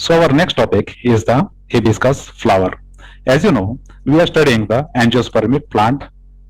So our next topic is the hibiscus flower. As you know, we are studying the angiospermic plant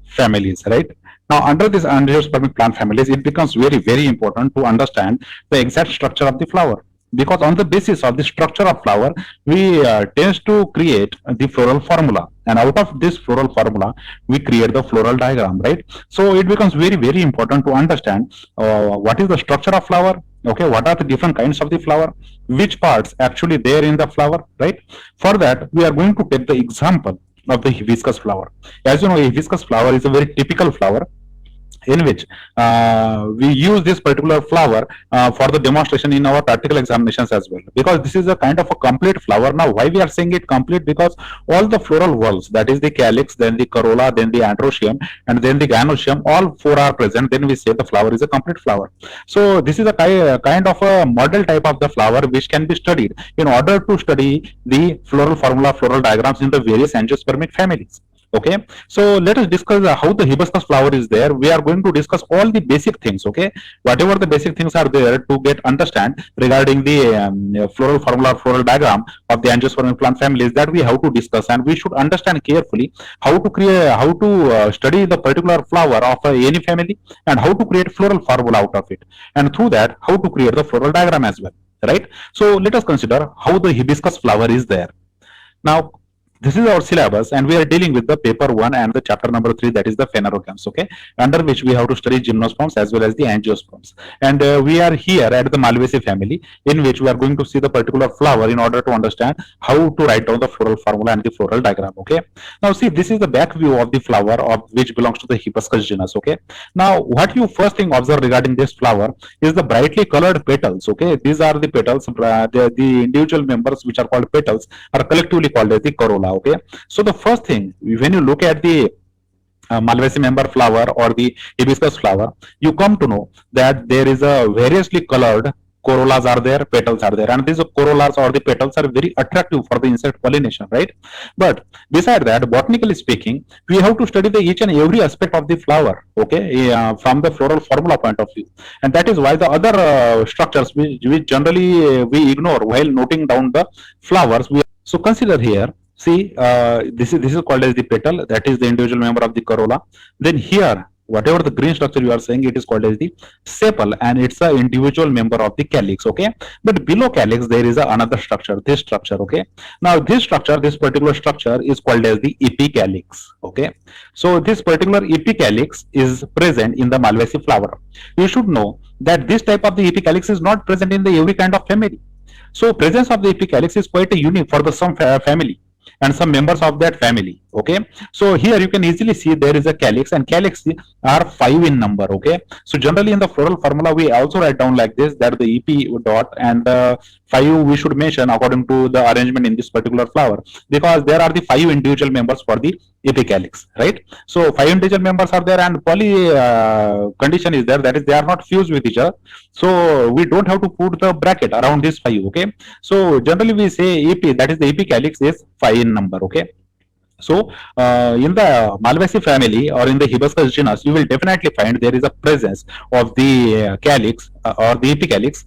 families, right? Now, under these angiospermic plant families, it becomes very important to understand the exact structure of the flower. Because on the basis of the structure of flower, we tends to create the floral formula, and out of this floral formula, we create the floral diagram, right? So it becomes very important to understand what is the structure of flower. Okay, what are the different kinds of the flower, which parts actually there in the flower, right? For that, we are going to take the example of the hibiscus flower. As you know, hibiscus flower is a very typical flower in which we use this particular flower for the demonstration in our practical examinations as well, because this is a kind of a complete flower. Now, why we are saying it complete? Because all the floral whorls, that is the calyx, then the corolla, then the androecium, and then the gynoecium, all four are present, then we say the flower is a complete flower. So this is a kind of a model type of the flower which can be studied in order to study the floral formula, floral diagrams in the various angiospermic families. Okay, so let us discuss how the hibiscus flower is there. We are going to discuss all the basic things. Okay, whatever the basic things are there to get understand regarding the floral formula, floral diagram of the angiospermic plant families, that we have to discuss, and we should understand carefully how to create, how to study the particular flower of any family, and how to create floral formula out of it, and through that how to create the floral diagram as well, right? So let us consider how the hibiscus flower is there. Now, this is our syllabus, and we are dealing with the paper 1 and the chapter number 3, that is the phanerogamms, okay, under which we have to study gymnosperms as well as the angiosperms. And we are here at the Malvaceae family, in which we are going to see the particular flower in order to understand how to write down the floral formula and the floral diagram. Okay, now see, this is the back view of the flower of which belongs to the hibiscus genus. Okay, now what you first thing observe regarding this flower is the brightly colored petals. Okay, these are the petals, the individual members which are called petals are collectively called as the corolla. Okay, so the first thing, when you look at the Malvaceae member flower or the hibiscus flower, you come to know that there is a variously colored corollas are there, petals are there, and these corollas or the petals are very attractive for the insect pollination, right? But beside that, botanically speaking, we have to study the each and every aspect of the flower, okay, from the floral formula point of view, and that is why the other structures which generally we ignore while noting down the flowers. So consider here. See, this is called as the petal. That is the individual member of the corolla. Then here, whatever the green structure you are saying, it is called as the sepal, and it's a individual member of the calyx. Okay, but below calyx there is another structure. This structure. Okay, now this structure, this particular structure is called as the epicalyx. Okay, so this particular epicalyx is present in the Malvaceae flower. You should know that this type of the epicalyx is not present in the every kind of family. So presence of the epicalyx is quite a unique for the some family and some members of that family. Okay, so here you can easily see there is a calyx, and calyx are 5 in number. Okay, so generally in the floral formula we also write down like this, that the ep dot and 5 we should mention according to the arrangement in this particular flower, because there are the 5 individual members for the epicalyx, right? So 5 individual members are there, and poly condition is there, that is they are not fused with each other, so we don't have to put the bracket around this 5. Okay, so generally we say ep, that is the epicalyx is 5 in number. Okay, so in the Malvaceae family or in the hibiscus genus, you will definitely find there is a presence of the calyx or the epicalyx.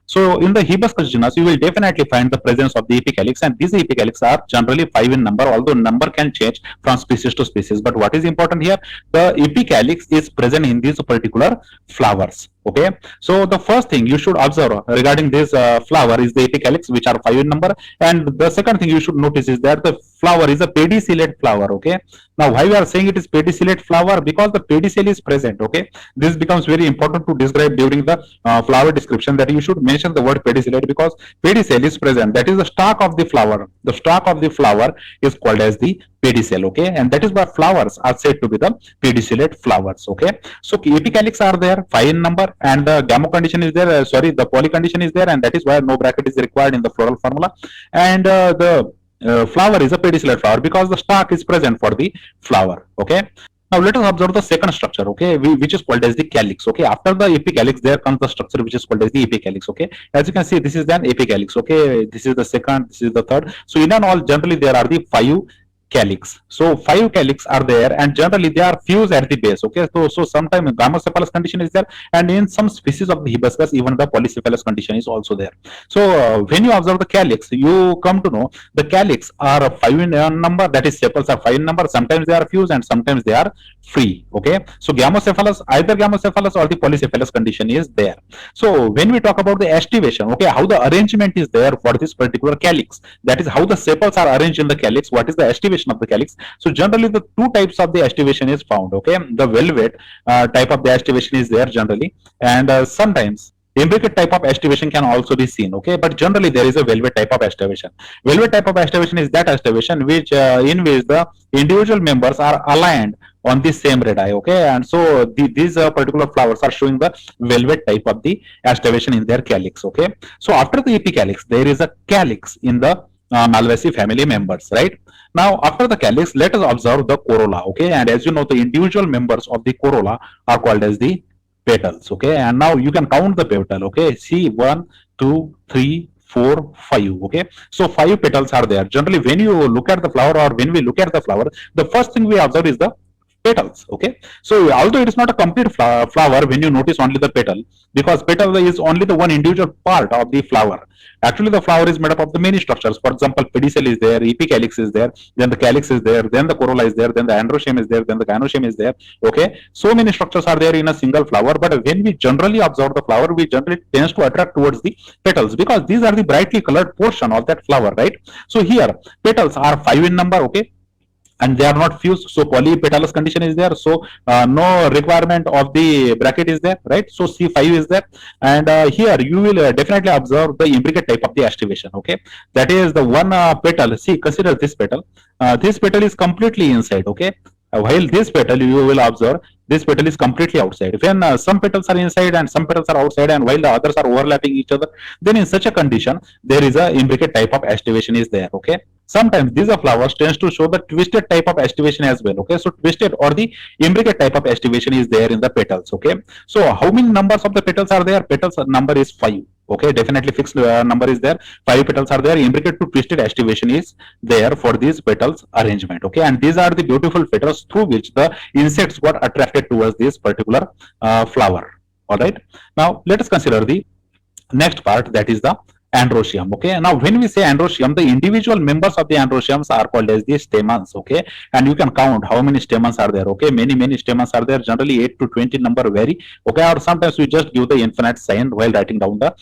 So in the hibiscus genus, you will definitely find the presence of the epicalyx, and these epicalyx are generally 5 in number, although number can change from species to species. But what is important here, the epicalyx is present in these particular flowers. Okay, so the first thing you should observe regarding this flower is the epicalyx, which are 5 in number, and the second thing you should notice is that the flower is a pedicellate flower. Okay, now why we are saying it is pedicellate flower, because the pedicel is present. Okay, this becomes very important to describe during the flower description, that you should mention the word pedicellate, because pedicel is present, that is the stalk of the flower. The stalk of the flower is called as the pedicel. Okay, and that is why flowers are said to be the pedicellate flowers. Okay, so epicalyx are there 5 in number, and the gamo condition is there, the poly condition is there, and that is why no bracket is required in the floral formula, and the flower is a pedicellate flower because the stalk is present for the flower. Okay, now let us observe the second structure, okay, which is called as the calyx. Okay, after the epicalyx there comes the structure which is called as the epicalyx. Okay, as you can see, this is an epicalyx. Okay, this is the second, this is the third. So in and all, generally there are the 5 calyx. So five calyx are there, and generally they are fused at the base. Okay, so sometimes gamocephalous condition is there, and in some species of the hibiscus, even the polycephalous condition is also there. So when you observe the calyx, you come to know the calyx are five in number. That is, sepals are five in number. Sometimes they are fused, and sometimes they are free. Okay, so gamocephalous, either gamocephalous or the polycephalous condition is there. So when we talk about the estivation, okay, how the arrangement is there for this particular calyx, that is how the sepals are arranged in the calyx. What is the estivation of the calyx? So generally the two types of the estivation is found. Okay, the velvet type of the estivation is there generally, and sometimes imbricate type of estivation can also be seen. Okay, but generally there is a velvet type of estivation. Velvet type of estivation is that estivation which in which the individual members are aligned on the same radii. Okay, and so these particular flowers are showing the velvet type of the estivation in their calyx. Okay, so after the epicalyx there is a calyx in the Malvaceae family members, right? Now after the calyx, let us observe the corolla. Okay, and as you know, the individual members of the corolla are called as the petals. Okay, and now you can count the petal. Okay, see, 1, 2, 3, 4, 5. Okay, so five petals are there. Generally when you look at the flower, or when we look at the flower, the first thing we observe is the petals. Okay, so although it is not a complete flower when you notice only the petal, because petal is only the one individual part of the flower. Actually the flower is made up of the many structures. For example, pedicel is there, epicalyx is there, then the calyx is there, then the corolla is there, then the androecium is there, then the gynoecium is there. Okay, so many structures are there in a single flower, but when we generally observe the flower, we generally tends to attract towards the petals, because these are the brightly colored portion of that flower, right? So here petals are five in number. Okay, and they are not fused, so polypetalous condition is there, so no requirement of the bracket is there, right? So C5 is there, and here you will definitely observe the imbricate type of the estivation. Okay, that is the one petal. See, consider this petal is completely inside. Okay, while this petal you will observe this petal is completely outside. When some petals are inside and some petals are outside, and while the others are overlapping each other, then in such a condition there is a imbricate type of estivation is there. Okay, sometimes these are flowers tends to show the twisted type of estivation as well. Okay, so twisted or the imbricate type of estivation is there in the petals. Okay, so how many numbers of the petals are there? Petals number is 5. Okay, definitely fixed number is there. 5 petals are there. Imbricate to twisted estivation is there for these petals arrangement. Okay, and these are the beautiful petals through which the insects got attracted towards this particular flower. All right, now let us consider the next part, that is the androecium. Okay, now when we say androecium, the individual members of the androeciums are called as the stamens. Okay, and you can count how many stamens are there. Okay, many stamens are there. Generally 8 to 20 number vary. Okay, or sometimes we just give the infinite sign while writing down the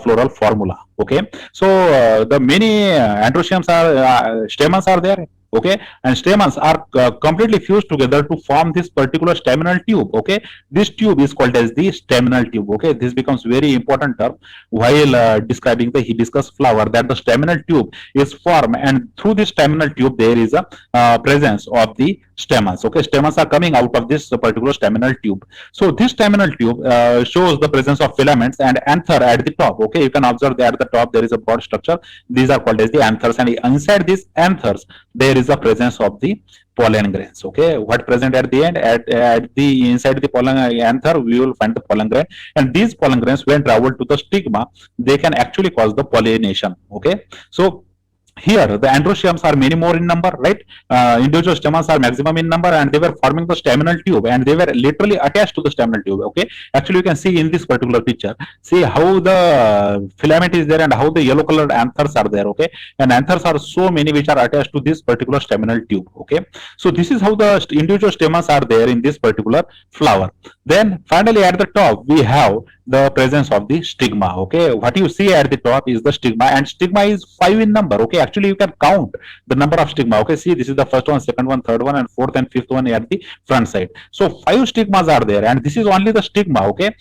floral formula. Okay, so the many androeciums are stamens are there. Okay, and stamens are completely fused together to form this particular staminal tube. Okay, this tube is called as the staminal tube. Okay, this becomes very important term while describing the hibiscus flower, that the staminal tube is formed, and through this staminal tube there is a presence of the stamens. Okay, stamens are coming out of this particular staminal tube. So this staminal tube shows the presence of filaments and anther at the top. Okay, you can observe that at the top there is a broad structure. These are called as the anthers, and inside these anthers there is the presence of the pollen grains. Okay, what present at the end, at the inside the pollen anther we will find the pollen grain, and these pollen grains when travel to the stigma, they can actually cause the pollination. Okay, so here the androeciums are many more in number, right? Individual stamens are maximum in number, and they were forming the staminal tube, and they were literally attached to the staminal tube. Okay, actually you can see in this particular picture, see how the filament is there and how the yellow colored anthers are there. Okay, and anthers are so many which are attached to this particular staminal tube. Okay, so this is how the individual stamens are there in this particular flower. Then finally at the top we have the presence of the stigma. Okay, what you see at the top is the stigma, and stigma is 5 in number. Okay, actually you can count the number of stigma. Okay, see, this is the first one, second one, third one, and fourth and fifth one at the front side. So 5 stigmas are there, and this is only the stigma. Okay,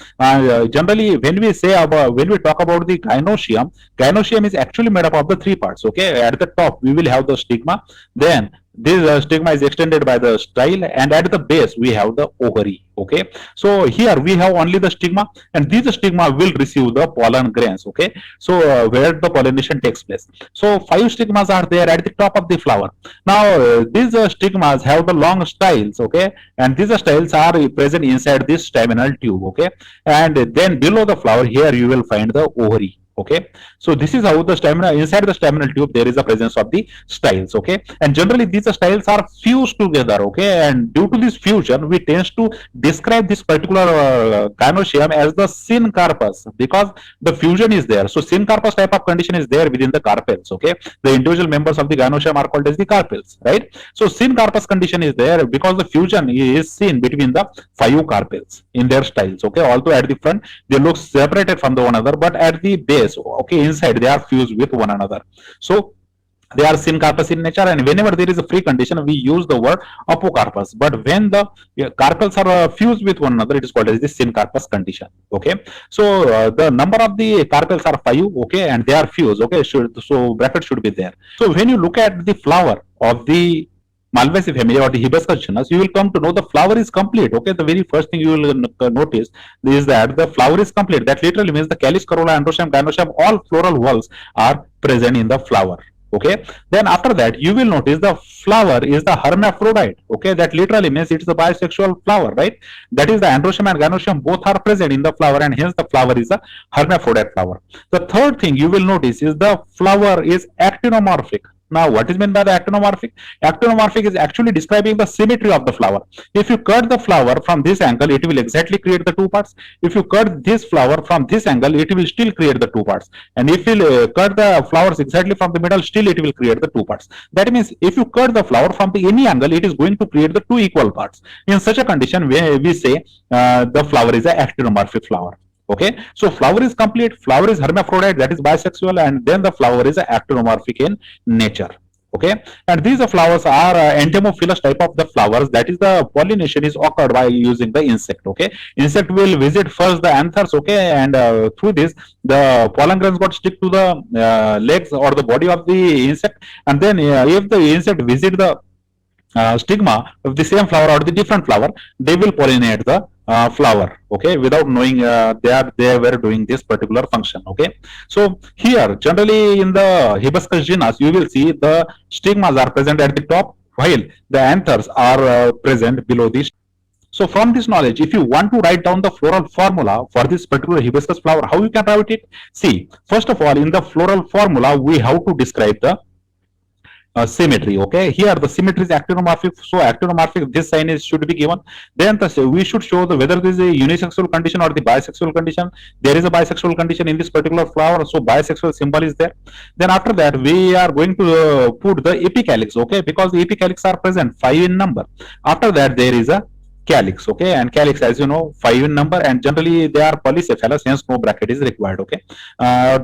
generally when we say about, when we talk about the gynoecium is actually made up of the 3 parts. Okay, at the top we will have the stigma, then this stigma is extended by the style, and at the base we have the ovary. Okay, so here we have only the stigma, and this stigma will receive the pollen grains. Okay, so where the pollination takes place. So 5 stigmas are there at the top of the flower. Now these stigmas have the long styles. Okay, and these styles are present inside this staminal tube. Okay, and then below the flower here you will find the ovary. Okay, so this is how the stamina inside the staminal tube there is a presence of the styles. Okay, and generally these styles are fused together. Okay, and due to this fusion we tends to describe this particular gynoecium as the syncarpus, because the fusion is there. So syncarpus type of condition is there within the carpels. Okay, the individual members of the gynoecium are called as the carpels, right? So syncarpus condition is there because the fusion is seen between the five carpels in their styles. Okay, although at the front they look separated from the one another, but at the base, okay, inside they are fused with one another. So they are syncarpus in nature, and whenever there is a free condition we use the word apocarpus, but when the carpels are fused with one another it is called as the syncarpus condition. Okay, so the number of the carpels are 5. Okay, and they are fused. Okay, so bracket should be there. So when you look at the flower of the Malvaceae family or the Hibiscus genus, you will come to know the flower is complete. Okay, the very first thing you will notice is that the flower is complete. That literally means the calyx, corolla, androecium, gynoecium, all floral whorls are present in the flower. Okay, then after that you will notice the flower is the hermaphrodite. Okay, that literally means it is a bisexual flower, right? That is the androecium and gynoecium both are present in the flower, and hence the flower is a hermaphrodite flower. The third thing you will notice is the flower is actinomorphic. Now, what is meant by the actinomorphic? Actinomorphic is actually describing the symmetry of the flower. If you cut the flower from this angle, it will exactly create the two parts. If you cut this flower from this angle, it will still create the two parts. And if you cut the flowers exactly from the middle, still it will create the two parts. That means if you cut the flower from the any angle, it is going to create the two equal parts. In such a condition, we say the flower is an actinomorphic flower. Okay, so flower is complete, flower is hermaphrodite, that is bisexual, and then the flower is actinomorphic in nature. Okay, and these flowers are entomophilous type of the flowers, that is the pollination is occurred by using the insect. Okay, insect will visit first the anthers. Okay, and through this the pollen grains got stick to the legs or the body of the insect, and then if the insect visit the stigma of the same flower or the different flower, they will pollinate the flower. Okay, without knowing they were doing this particular function. Okay, so here generally in the Hibiscus genus you will see the stigmas are present at the top while the anthers are present below this. So from this knowledge, if you want to write down the floral formula for this particular hibiscus flower, how you can write it? See, first of all, in the floral formula we have to describe the symmetry. Okay, here the symmetry is actinomorphic, so actinomorphic, this sign is should be given. Then we should show the whether this is a unisexual condition or the bisexual condition. There is a bisexual condition in this particular flower, so bisexual symbol is there. Then after that we are going to put the epicalyx. Okay, because the epicalyx are present 5 in number. After that there is a calyx. Okay, and calyx, as you know, 5 in number, and generally they are polycephalous, hence no bracket is required. Okay,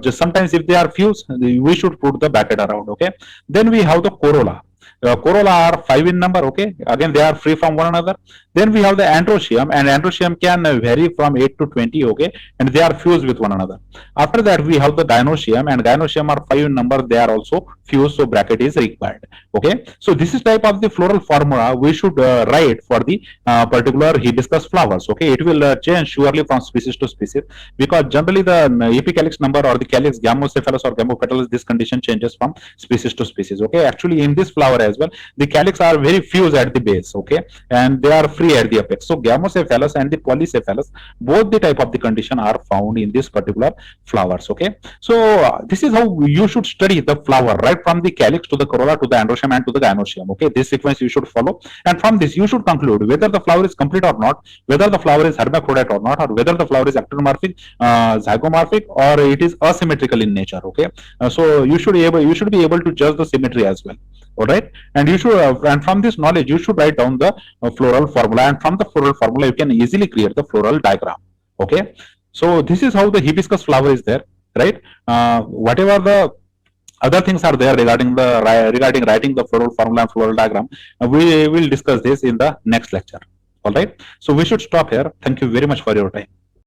just sometimes if they are fused we should put the bracket around. Okay, then we have the corolla. Corolla are 5 in number. Okay, again they are free from one another. Then we have the androecium, and androecium can vary from 8 to 20. Okay, and they are fused with one another. After that we have the gynoecium, and gynoecium are 5 in number, they are also fused, so bracket is required. Okay, so this is type of the floral formula we should write for the particular hibiscus flowers. Okay, it will change surely from species to species, because generally the epicalyx number or the calyx, gamocephalous or gamopetalous, this condition changes from species to species. Okay, actually in this flower as well the calyx are very fused at the base. Okay, and they are free at the apex. So gamocephalous and the polycephalous, both the type of the condition are found in this particular flowers. Okay, so this is how you should study the flower, right from the calyx to the corolla to the androecium and to the gynoecium. Okay, this sequence you should follow, and from this you should conclude whether the flower is complete or not, whether the flower is hermaphrodite or not, or whether the flower is actinomorphic, zygomorphic, or it is asymmetrical in nature. Okay, so you should be able to judge the symmetry as well. All right, and you should and from this knowledge you should write down the floral formula, and from the floral formula you can easily create the floral diagram. Okay, so this is how the hibiscus flower is there, right? Whatever the other things are there regarding writing the floral formula and floral diagram, we will discuss this in the next lecture. All right, so we should stop here. Thank you very much for your time.